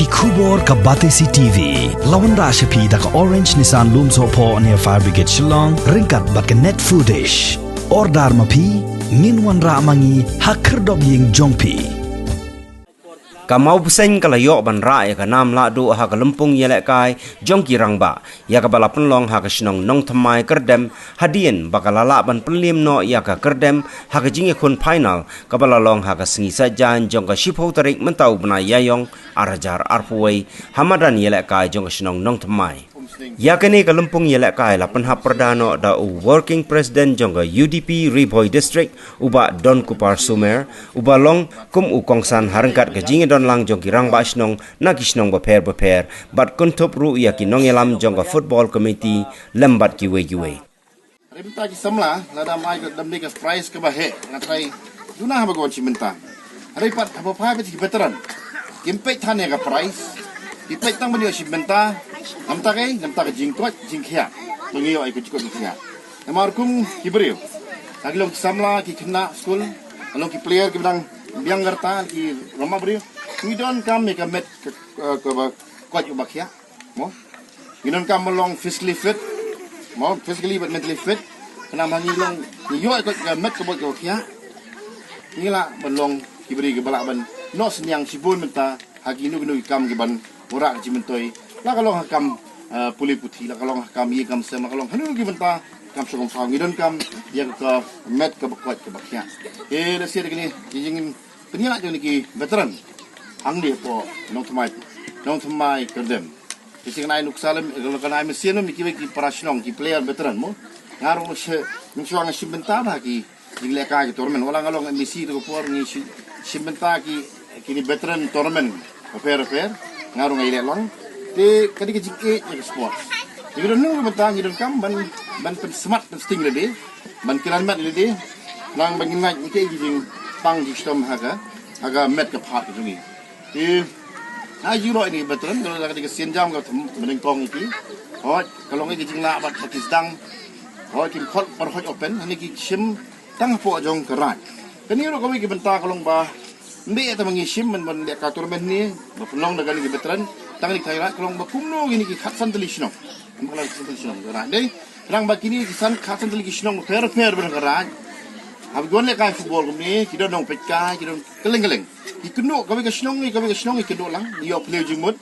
Kubor ka Batesi TV. Lawan Rashapi da ka Orange Nissan Lumso po near Fire Brigade Shillong. Ringkat bat ka net footage. Ordar mapi. Nginwan ra mangi hakerdog ying jongpi. Kamau pusing kalayo ban ra ya kanam la do ha kalumpung yelek kai jong kirang ba ya ka bala penlong ha ka snong nong thamai kerdem hadien bakalala ban penlim no ya ka kerdem ha ka jinge khun final ka bala long ha ka singi sajan jong ka shipho tarik mentau bna yayong arajar arpuai hamadan yelek kai jong ka snong nong thamai ya kini kalumpung yelek kai la penha perdano da working president jong ka UDP Riboy district uba Don Kupar Sumer uba long kum u kongsan harangkat ka jinge lang jong kirang ba snong na kisnong ba per bat kuntop ru ya kinong elam jong ka football committee lembat kiwe rimta ki samla la da mai ko damni ka prize ka ba he ngatrai duna ha bagon chimenta hari pat ha pa be ki veteran kimpe thane ka prize kimpe tang ba ni chimenta namta ka jingkot jingkhia tungi ai ko chiko jingkhia amar kum kibriu aglong samla ki khna school along ki player ki bang biang garta ki roma briu we don't come make a met quite you back here mo we don't come along physically fit mo physically but mentally fit kana mangi long yo ko met ko bot here ni la belong kibri ke balak ban no senyang sibun menta hagi nu kam ke ban murak ji mentoi la kalong hakam puli puthi la kalong hakam ye kam sem la kalong hanu ki menta kam sogom fa we don't come ya ko met ko bot ke back here la sir ni jing penyala jo ni ki veteran ang dia po nong thamai kerdem kising nai nuksalem kalau kana mesin mi ki parasnong ki player veteran mo ngaro se nsuang simbenta ba ki digleka ki tournament wala ngalong misi to por ni simbenta ki ni veteran tournament fair ngaro ngai le long te kadi ki jike ki sports digro nu benta ngidon kam ban pen smart pen sting le de ban kiran mat le de lang banginai ni ke jing pang di stom aga met ka phat ki juro ini veteran kalau lagi ke sienjam ke menengkong iki kalau ngi jingla bat patis dang kim khot par hot open ni ki sim tang po jong kerat kani ro kami ki benta kalong ba mbe ta mangi sim men le ka tournament ni ba pelong daga ni veteran tang ni khaira kalong ba kumno gini ki khatsan telisno ambala telisno kerat dei rang ba kini kisan khatsan telisno fair ber kerat habgon le kai football ni kita dong peka kita keleng ikunu kami ke snong ikunu lang yo play jimut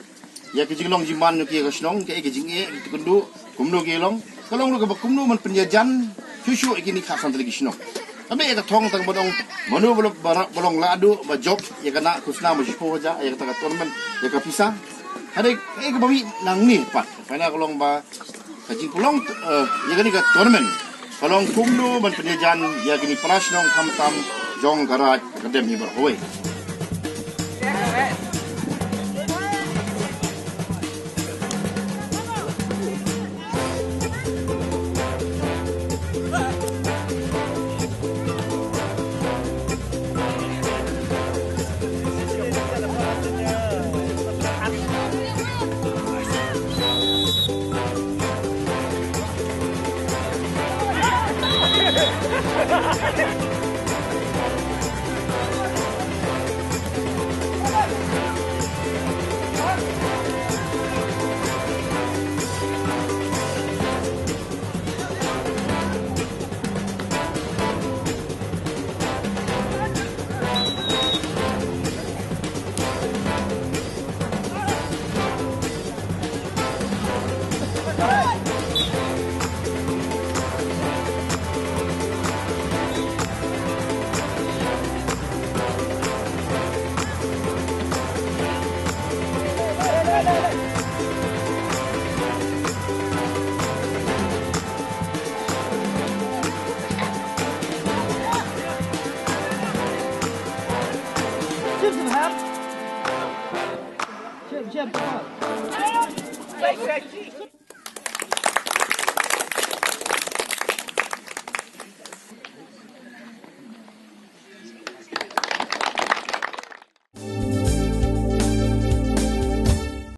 ya ke jinglong jiman ke snong ke jinge ikunu kumnu ke long kalong lu ke kumnu man penjajan susu ikini khasan tali snong kami eta thong tang bodong manu bolong ladu ba job ya kana kusna mo sipo ja ya kata tournament ya ka pisa hade ke bawi nang ni pat pana kalong ba kajing kolong ya kani ka tournament kalong kumnu man penjajan ya kini prasnong kam jong garat kadem ni berhoi